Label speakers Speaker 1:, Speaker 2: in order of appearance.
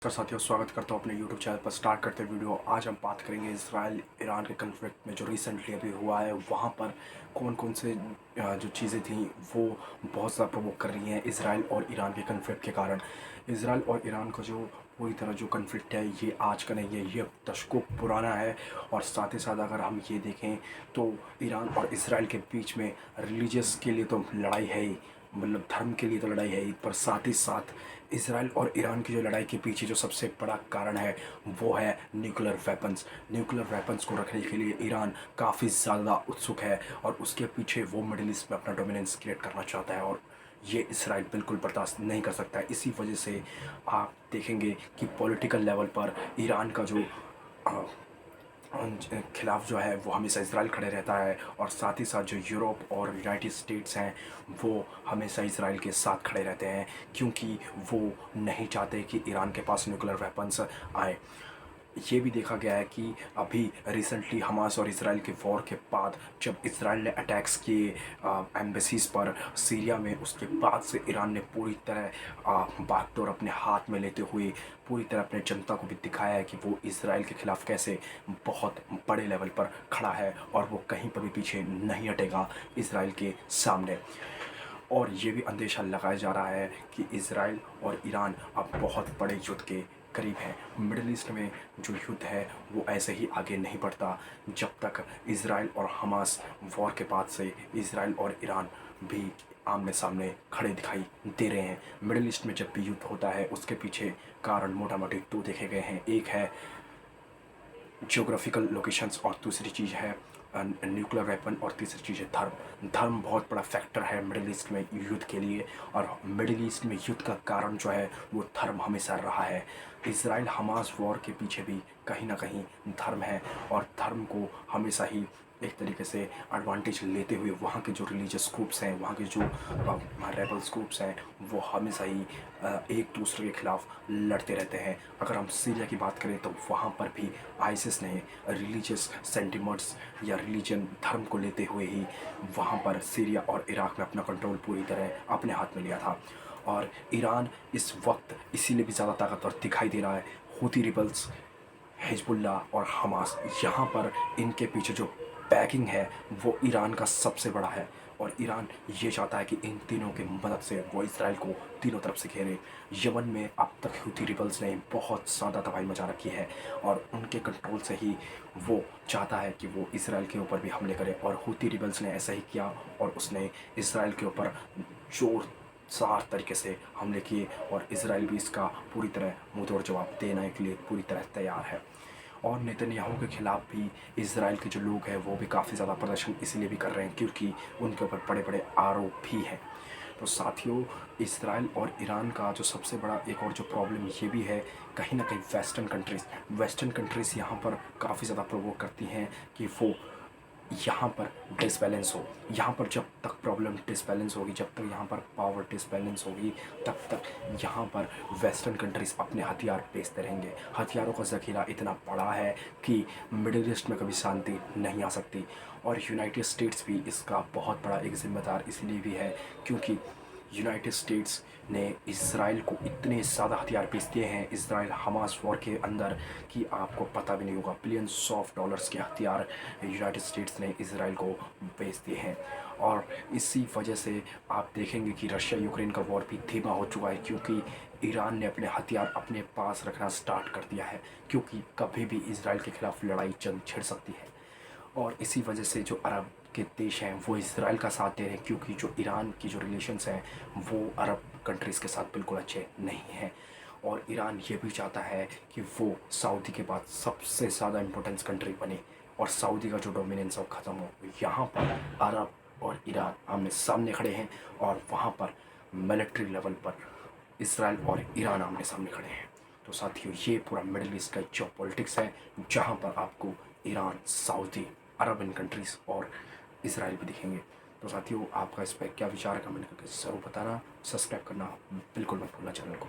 Speaker 1: नमस्कार साथियों, स्वागत करता हूँ अपने YouTube चैनल पर। स्टार्ट करते हैं वीडियो। आज हम बात करेंगे इसराइल ईरान के कन्फ्लिक्ट में जो रिसेंटली अभी हुआ है, वहाँ पर कौन कौन से जो चीज़ें थी वो बहुत ज़्यादा प्रवोक कर रही हैं इसराइल और ईरान के कन्फ्लिक्ट के कारण। इसराइल और ईरान का जो पूरी तरह जो कन्फ्लिक्ट है ये आज का नहीं है, ये दशकों पुराना है। और साथ ही साथ अगर हम ये देखें तो ईरान और इसराइल के बीच में रिलीजियस के लिए तो लड़ाई है ही, मतलब धर्म के लिए तो लड़ाई है ही, पर साथ ही साथ इसराइल और ईरान की जो लड़ाई के पीछे जो सबसे बड़ा कारण है वो है न्यूक्लियर वेपन्स। न्यूक्लियर वेपन्स को रखने के लिए ईरान काफ़ी ज़्यादा उत्सुक है और उसके पीछे वो मिडिल ईस्ट में अपना डोमिनेंस क्रिएट करना चाहता है, और ये इसराइल बिल्कुल बर्दाश्त नहीं कर सकता है। इसी वजह से आप देखेंगे कि पॉलिटिकल लेवल पर ईरान का जो खिलाफ जो है वो हमेशा इसराइल खड़े रहता है, और साथ ही साथ जो यूरोप और यूनाइटेड स्टेट्स हैं वो हमेशा इसराइल के साथ खड़े रहते हैं, क्योंकि वो नहीं चाहते कि ईरान के पास न्यूक्लियर वेपन्स आए। ये भी देखा गया है कि अभी रिसेंटली हमास और इसराइल के वॉर के बाद जब इसराइल ने अटैक्स किए एम्बेसीज़ पर सीरिया में, उसके बाद से ईरान ने पूरी तरह बागडोर अपने हाथ में लेते हुए पूरी तरह अपने जनता को भी दिखाया है कि वो इसराइल के ख़िलाफ़ कैसे बहुत बड़े लेवल पर खड़ा है और वो कहीं पर भी पीछे नहीं हटेगा इसराइल के सामने। और ये भी अंदेशा लगाया जा रहा है कि इसराइल और ईरान अब बहुत बड़े युद्ध के करीब है। मिडिल ईस्ट में जो युद्ध है वो ऐसे ही आगे नहीं बढ़ता जब तक इसराइल और हमास वॉर के बाद से इसराइल और ईरान भी आमने सामने खड़े दिखाई दे रहे हैं। मिडिल ईस्ट में जब भी युद्ध होता है उसके पीछे कारण मोटा मोटी दो देखे गए हैं। एक है जियोग्राफिकल लोकेशंस और दूसरी चीज़ है न्यूक्लियर वेपन, और तीसरी चीज़ है धर्म। धर्म बहुत बड़ा फैक्टर है मिडिल ईस्ट में युद्ध के लिए, और मिडिल ईस्ट में युद्ध का कारण जो है वो धर्म हमेशा रहा है। इसराइल हमास वॉर के पीछे भी कहीं ना कहीं धर्म है, और धर्म को हमेशा ही एक तरीके से एडवांटेज लेते हुए वहाँ के जो रिलीजियस ग्रुप्स हैं, वहाँ के जो रेबल्स ग्रुप्स हैं, वो हमेशा ही एक दूसरे के खिलाफ लड़ते रहते हैं। अगर हम सीरिया की बात करें तो वहाँ पर भी आईसिस ने रिलीजियस सेंटिमेंट्स या रिलीजन धर्म को लेते हुए ही वहाँ पर सीरिया और इराक में अपना कंट्रोल पूरी तरह अपने हाथ में लिया था। और ईरान इस वक्त इसीलिए भी ज़्यादा ताकतवर दिखाई दे रहा है। हूती रिबल्स, हिजबुल्लाह और हमास, यहाँ पर इनके पीछे जो बैकिंग है वो ईरान का सबसे बड़ा है, और ईरान ये चाहता है कि इन तीनों की मदद से वो इसराइल को तीनों तरफ से घेरे। यमन में अब तक हूती रिबल्स ने बहुत ज़्यादा तबाही मचा रखी है, और उनके कंट्रोल से ही वो चाहता है कि वो इसराइल के ऊपर भी हमले करे, और हूती रिबल्स ने ऐसा ही किया और उसने इसराइल के ऊपर जोरदार तरीके से हमले किए, और इसराइल भी इसका पूरी तरह मुंहतोड़ जवाब देने के लिए पूरी तरह तैयार है। और नेतन्याहू के ख़िलाफ़ भी इसराइल के जो लोग हैं वो भी काफ़ी ज़्यादा प्रदर्शन इसलिए भी कर रहे हैं क्योंकि उनके ऊपर बड़े बड़े आरोप भी हैं। तो साथियों, इसराइल और ईरान का जो सबसे बड़ा एक और जो प्रॉब्लम ये भी है, कहीं ना कहीं वेस्टर्न कंट्रीज़ यहाँ पर काफ़ी ज़्यादा प्रोवोक करती हैं कि वो यहाँ पर डिसबैलेंस हो। यहाँ पर जब तक प्रॉब्लम डिसबैलेंस होगी, जब तक यहाँ पर पावर डिसबैलेंस होगी, तब तक यहाँ पर वेस्टर्न कंट्रीज़ अपने हथियार बेचते रहेंगे। हथियारों का ज़ख़ीरा इतना बड़ा है कि मिडिल ईस्ट में कभी शांति नहीं आ सकती। और यूनाइटेड स्टेट्स भी इसका बहुत बड़ा एक ज़िम्मेदार इसलिए भी है क्योंकि यूनाइटेड स्टेट्स ने इसराइल को इतने ज़्यादा हथियार बेच दिए हैं इसराइल हमास वॉर के अंदर कि आपको पता भी नहीं होगा। बिलियंस ऑफ डॉलर्स के हथियार यूनाइटेड स्टेट्स ने इसराइल को बेच दिए हैं। और इसी वजह से आप देखेंगे कि रशिया यूक्रेन का वॉर भी धीमा हो चुका है, क्योंकि ईरान ने अपने हथियार अपने पास रखना स्टार्ट कर दिया है, क्योंकि कभी भी इसराइल के ख़िलाफ़ लड़ाई जंग छिड़ सकती है। और इसी वजह से जो अरब के देश हैं वो इसराइल का साथ दे रहे हैं, क्योंकि जो ईरान की जो रिलेशंस हैं वो अरब कंट्रीज़ के साथ बिल्कुल अच्छे नहीं हैं। और ईरान ये भी चाहता है कि वो सऊदी के बाद सबसे ज़्यादा इम्पोर्टेंस कंट्री बने, और सऊदी का जो डोमिनेंस है वो ख़त्म हो। यहाँ पर अरब और ईरान आमने सामने खड़े हैं, और वहाँ पर मिलिट्री लेवल पर इसराइल और ईरान आमने सामने खड़े हैं। तो साथियों, ये पूरा मिडिल ईस्ट का जो पॉलिटिक्स है, जहाँ पर आपको ईरान, सऊदी, अरब कंट्रीज़ और इसराइल भी दिखेंगे। तो साथियों, आपका इस पर क्या विचार है कमेंट करके ज़रूर बताना। सब्सक्राइब करना बिल्कुल मत भूलना चैनल को।